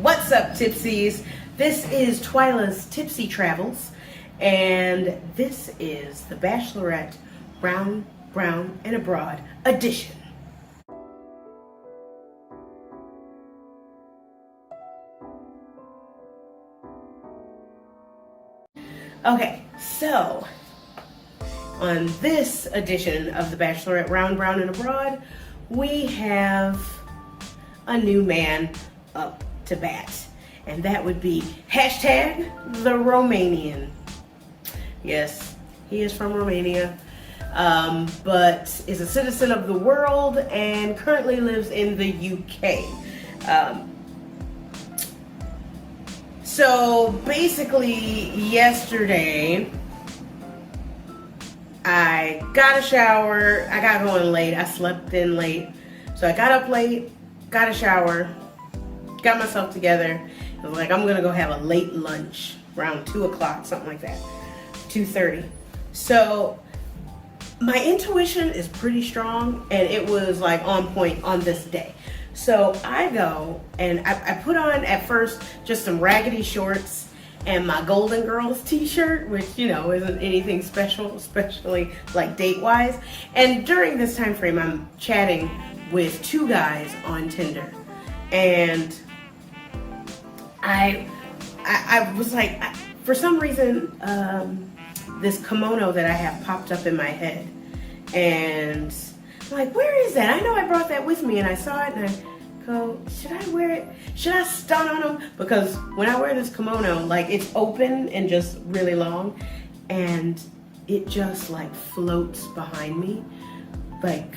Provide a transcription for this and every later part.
What's up, Tipsies? This is Twyla's Tipsy Travels, and this is the Bachelorette Round, Brown, and Abroad edition. Okay, so on this edition of the Bachelorette Round, Brown, and Abroad, we have a new man up to bat, and that would be hashtag the Romanian. Yes, he is from Romania, but is a citizen of the world and currently lives in the UK. So basically, yesterday, I got a shower. I got going late. I slept in late. So I got up late, got a shower, got myself together. I was like, I'm going to go have a late lunch around 2 o'clock, something like that, 2:30. So my intuition is pretty strong, and it was like on point on this day. So I go and I put on at first just some raggedy shorts and my Golden Girls t-shirt, which, you know, isn't anything special, especially like date-wise. And during this time frame, I'm chatting with two guys on Tinder. And I was like, for some reason, this kimono that I have popped up in my head. And I'm like, where is that? I know I brought that with me, and I saw it, and I go, should I wear it? Should I stun on him? Because when I wear this kimono, like, it's open and just really long, and it just like floats behind me, like,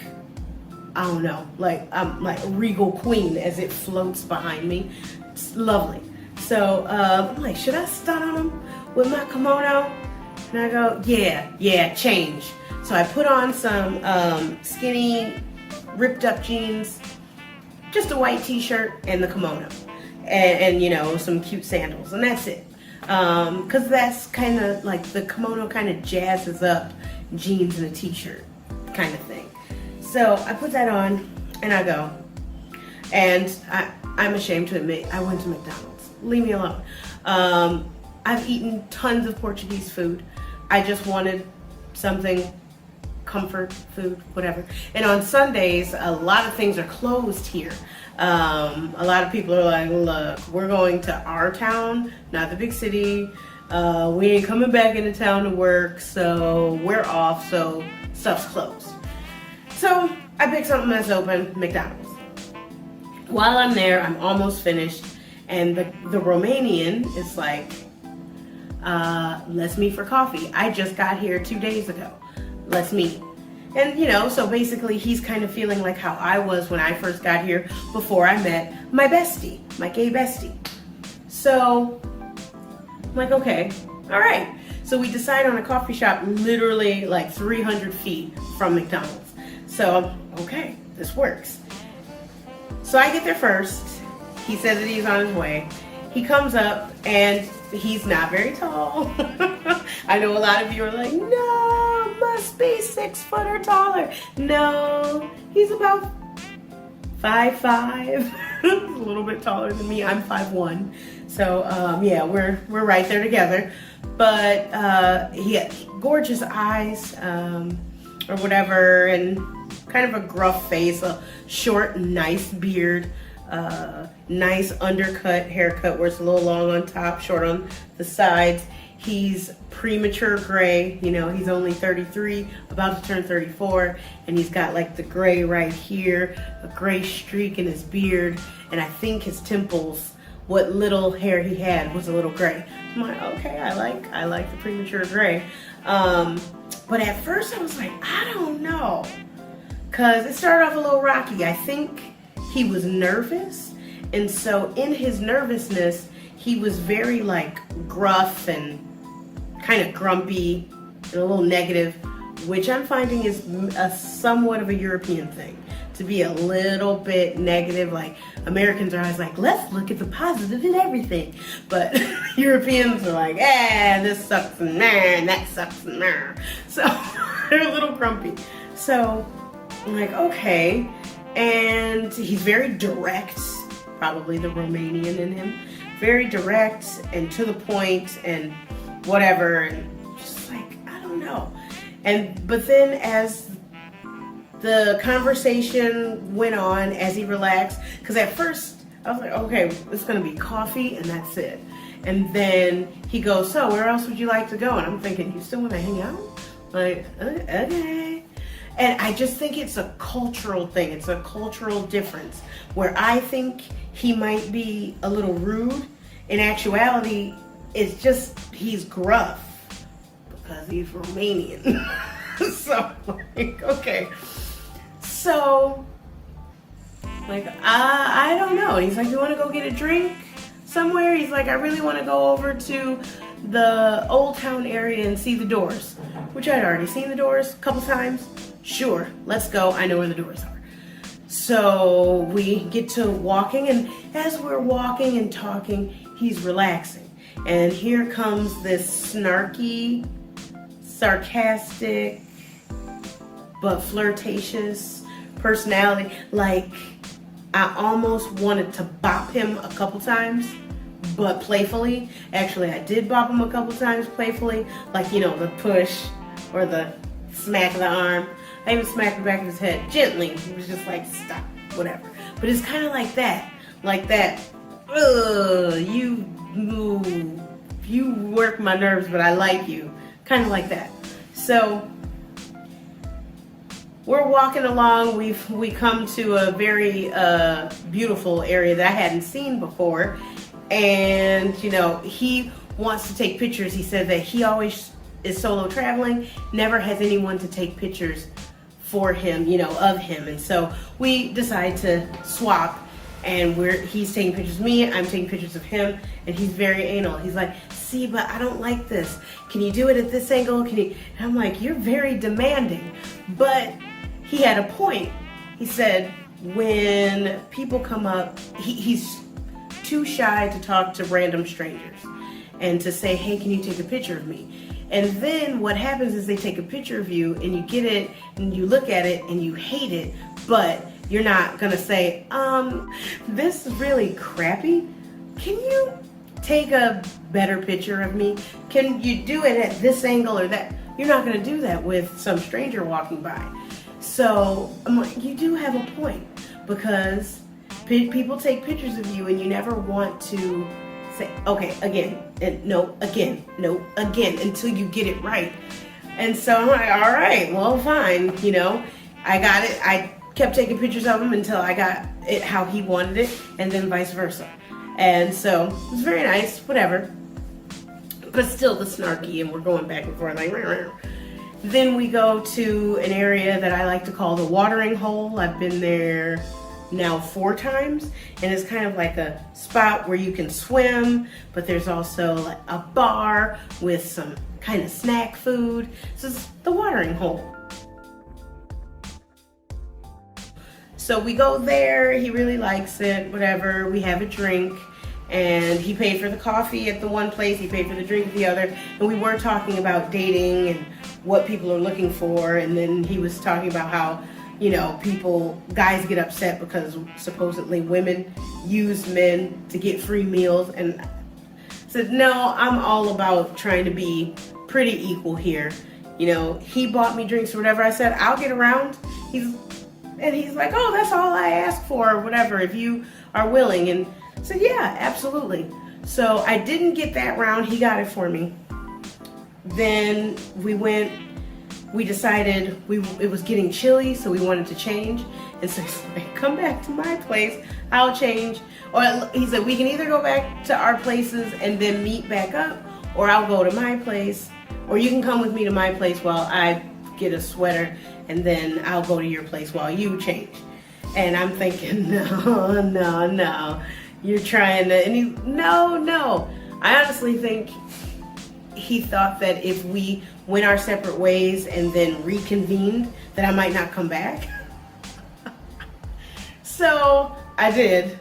I don't know, like I'm like a regal queen as it floats behind me. It's lovely. So I'm like, should I stun on him with my kimono? And I go, yeah, change. So I put on some skinny, ripped up jeans, just a white t-shirt and the kimono. And you know, some cute sandals, and that's it. Cause that's kind of like, the kimono kind of jazzes up jeans and a t-shirt kind of thing. So I put that on and I go. And I'm ashamed to admit, I went to McDonald's. Leave me alone. I've eaten tons of Portuguese food. I just wanted something, comfort food, whatever. And on Sundays, a lot of things are closed here. A lot of people are like, look, we're going to our town, not the big city. We ain't coming back into town to work, so we're off, so stuff's closed. So I picked something that's open, McDonald's. While I'm there, I'm almost finished, and the Romanian is like, let's meet for coffee. I just got here 2 days ago. Let's meet. And you know, so basically he's kind of feeling like how I was when I first got here before I met my bestie, my gay bestie. So I'm like, okay, all right. So we decide on a coffee shop literally like 300 feet from McDonald's. So, okay, this works. So I get there first. He says that he's on his way. He comes up and he's not very tall. I know a lot of you are like, no, must be 6 foot or taller. No, he's about 5'5". A little bit taller than me. I'm 5'1". So yeah, we're right there together. But he has gorgeous eyes, or whatever, and kind of a gruff face, a short, nice beard. Nice undercut haircut where it's a little long on top, short on the sides. He's premature gray, you know, he's only 33, about to turn 34, and he's got like the gray right here, a gray streak in his beard, and I think his temples, what little hair he had, was a little gray. I'm like, okay, I like the premature gray. But at first I was like, I don't know, because it started off a little rocky. I think he was nervous, and so in his nervousness, he was very like gruff and kind of grumpy and a little negative, which I'm finding is somewhat of a European thing, to be a little bit negative. Like, Americans are always like, let's look at the positive in everything, but Europeans are like, this sucks and that sucks and so they're a little grumpy. So I'm like, okay. And he's very direct, probably the Romanian in him. Very direct and to the point and whatever, and just like, I don't know. But then as the conversation went on, as he relaxed, because at first I was like, okay, it's gonna be coffee and that's it. And then he goes, so where else would you like to go? And I'm thinking, you still wanna hang out? Like, okay. And I just think it's a cultural thing. It's a cultural difference where I think he might be a little rude. In actuality, it's just, he's gruff because he's Romanian. So, like, okay. So, like, I don't know. He's like, you want to go get a drink somewhere? He's like, I really want to go over to the Old Town area and see the Doors, which I'd already seen the Doors a couple times. Sure, let's go. I know where the Doors are. So we get to walking, and as we're walking and talking, he's relaxing. And here comes this snarky, sarcastic, but flirtatious personality. Like, I almost wanted to bop him a couple times, but playfully. Actually, I did bop him a couple times playfully, like, you know, the push or the smack of the arm. I even smacked the back of his head gently. He was just like, stop, whatever. But it's kind of like that, you work my nerves, but I like you, kind of like that. So we're walking along. We come to a very beautiful area that I hadn't seen before, and you know, he wants to take pictures. He said that he always is solo traveling, never has anyone to take pictures for him, you know, of him. And so we decide to swap, and he's taking pictures of me, I'm taking pictures of him, and he's very anal. He's like, see, but I don't like this. Can you do it at this angle? Can you? And I'm like, you're very demanding. But he had a point. He said, when people come up, he's too shy to talk to random strangers and to say, hey, can you take a picture of me? And then what happens is they take a picture of you and you get it and you look at it and you hate it, but you're not gonna say, this is really crappy. Can you take a better picture of me? Can you do it at this angle or that? You're not gonna do that with some stranger walking by. So I'm like, you do have a point, because people take pictures of you and you never want to say, okay, again, and no, again, until you get it right. And so I'm like, all right, well, fine, you know, I got it. I kept taking pictures of him until I got it how he wanted it, and then vice versa. And so it was very nice, whatever. But still the snarky, and we're going back and forth like, rah. Then we go to an area that I like to call the watering hole. I've been there now 4 times, and it's kind of like a spot where you can swim, but there's also like a bar with some kind of snack food. So it's the watering hole. So we go there, he really likes it, whatever, we have a drink, and he paid for the coffee at the one place, he paid for the drink at the other, and we were talking about dating and what people are looking for, and then he was talking about how, you know, guys get upset because supposedly women use men to get free meals, and I said, no, I'm all about trying to be pretty equal here. You know, he bought me drinks or whatever. I said, I'll get around. He's like, oh, that's all I ask for, or whatever, if you are willing. And I said, yeah, absolutely. So I didn't get that round. He got it for me. Then we decided it was getting chilly, so we wanted to change. And so he's like, come back to my place, I'll change. Or he said, we can either go back to our places and then meet back up, or I'll go to my place, or you can come with me to my place while I get a sweater, and then I'll go to your place while you change. And I'm thinking, no, you're trying to, and he, no. I honestly think he thought that if we went our separate ways and then reconvened, that I might not come back. So I did.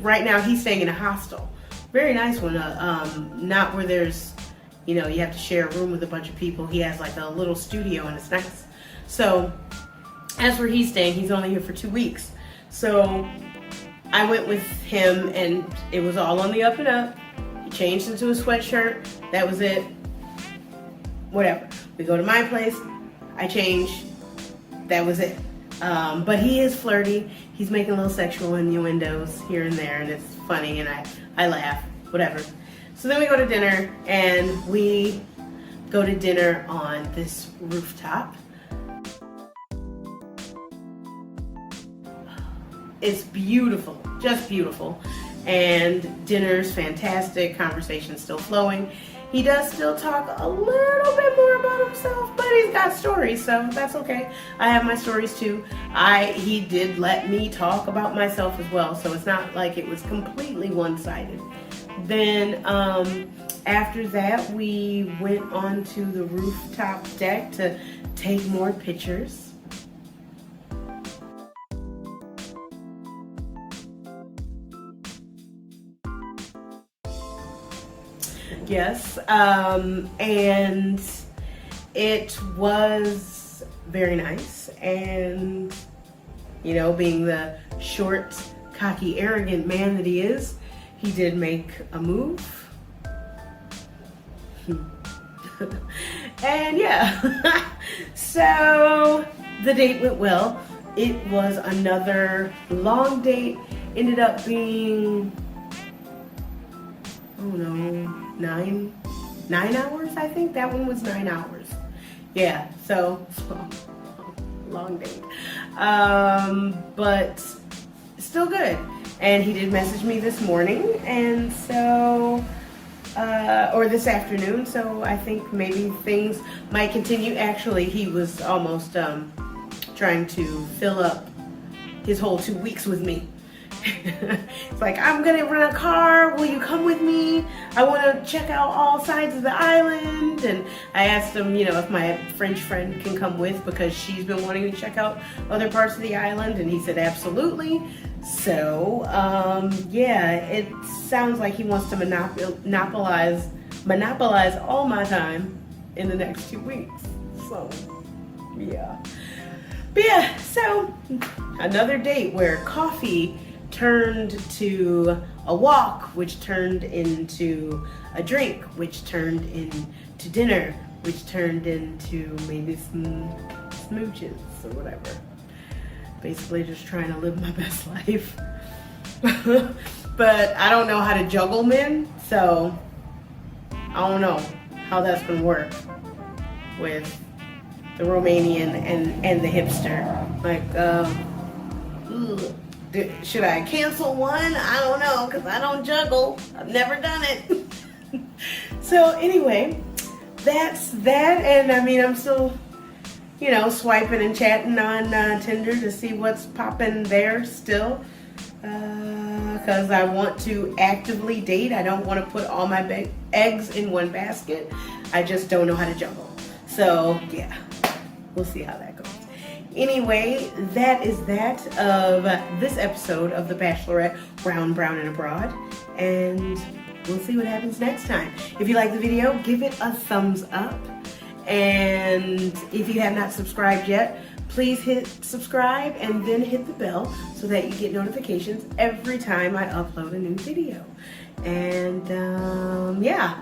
Right now he's staying in a hostel. Very nice one, not where there's, you know, you have to share a room with a bunch of people. He has like a little studio and it's nice. So as where he's staying, he's only here for 2 weeks. So I went with him and it was all on the up and up. He changed into a sweatshirt. That was it. Whatever. We go to my place. I change. That was it. But he is flirty. He's making little sexual innuendos here and there, and it's funny, and I laugh. Whatever. So then we go to dinner, and we go to dinner on this rooftop. It's beautiful, just beautiful. And dinner's fantastic, conversation's still flowing. He does still talk a little bit more about himself, but he's got stories, so that's okay. I have my stories too. He did let me talk about myself as well, so it's not like it was completely one-sided. Then after that, we went onto the rooftop deck to take more pictures. Yes, and it was very nice, and you know, being the short, cocky, arrogant man that he is, he did make a move. And yeah, so the date went well. It was another long date, ended up being, I don't know, nine hours, I think. That one was 9 hours. Yeah, so long date. But still good. And he did message me this morning, and so, or this afternoon, so I think maybe things might continue. Actually, he was almost trying to fill up his whole 2 weeks with me. It's like, I'm gonna rent a car, will you come with me? I want to check out all sides of the island. And I asked him, you know, if my French friend can come with because she's been wanting to check out other parts of the island, and he said absolutely. So yeah, it sounds like he wants to monopolize all my time in the next 2 weeks. So yeah, but yeah, so another date where coffee turned to a walk, which turned into a drink, which turned into dinner, which turned into maybe some smooches or whatever. Basically just trying to live my best life. But I don't know how to juggle men, so I don't know how that's gonna work with the Romanian and the hipster. Like, should I cancel one? I don't know, because I don't juggle. I've never done it. So anyway, that's that. And I mean, I'm still, you know, swiping and chatting on Tinder to see what's popping there still. Because I want to actively date. I don't want to put all my eggs in one basket. I just don't know how to juggle. So yeah, we'll see how that goes. Anyway, that is that of this episode of The Bachelorette, Brown, and Abroad. And we'll see what happens next time. If you like the video, give it a thumbs up. And if you have not subscribed yet, please hit subscribe and then hit the bell so that you get notifications every time I upload a new video. And yeah.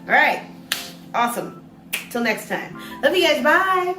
All right. Awesome. Till next time. Love you guys. Bye.